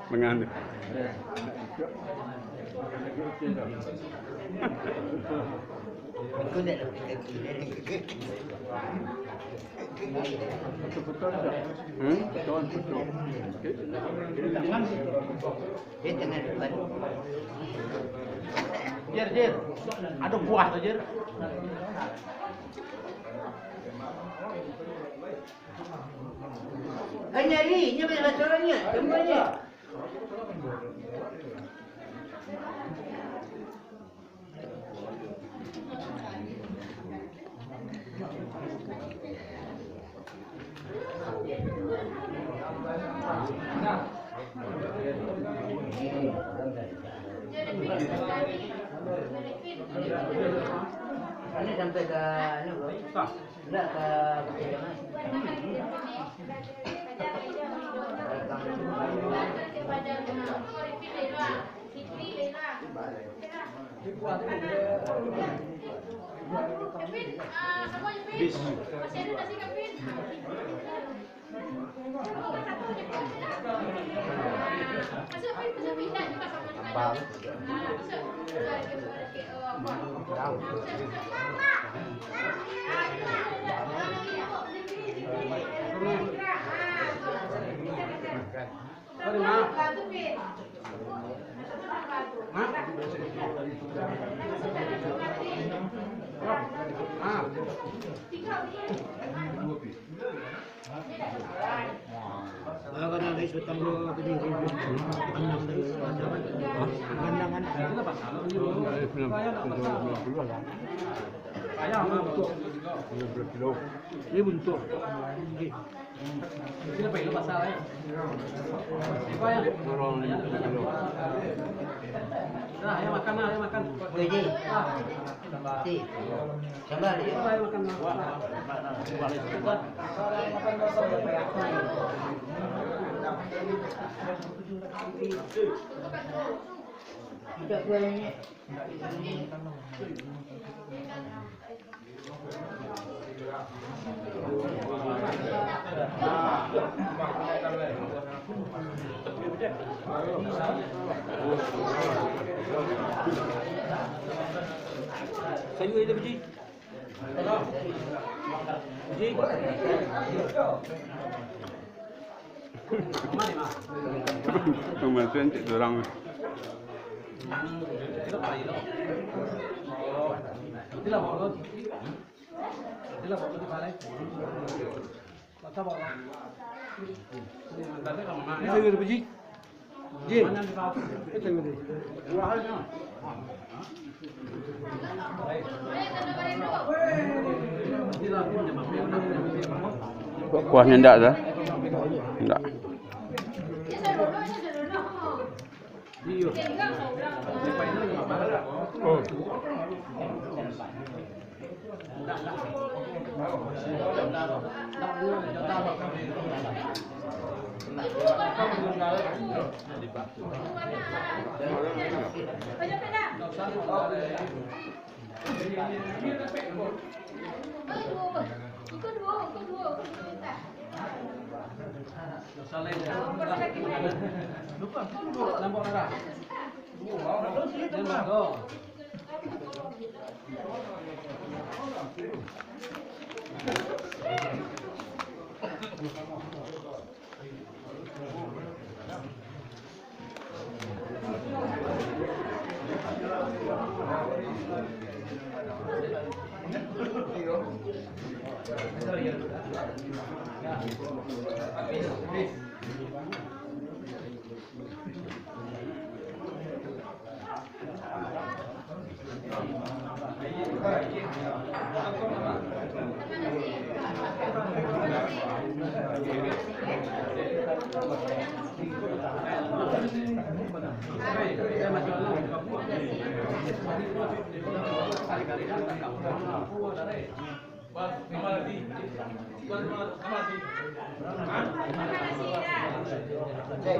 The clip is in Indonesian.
Mengantuk. Jer, ada buah tuh Jer. Nyari, nyari masalahnya, semuanya. Ini sampai ke enggak ke Bis. Kalau guys betang lo tadi pandang dari pandangan ini buntu Sila pa ilo pasara yun. Kaya. Ayo makan na, ayo makan. Pwede. Si. Sabar ya. Ayo makan na. Tidak bolehnya. Sa'yo ay Biji. Biji. Kemarin cik dorang. Ito lang bolot. Ito lang bolot di balay. Basta bolot. Ito yung Biji. Ji. Ito yung Biji. Mahal na. Kuahnya enggak dah? Enggak. Oh. Saya masih orang Papua. Kali-kali kan tak Papua dari. Cek.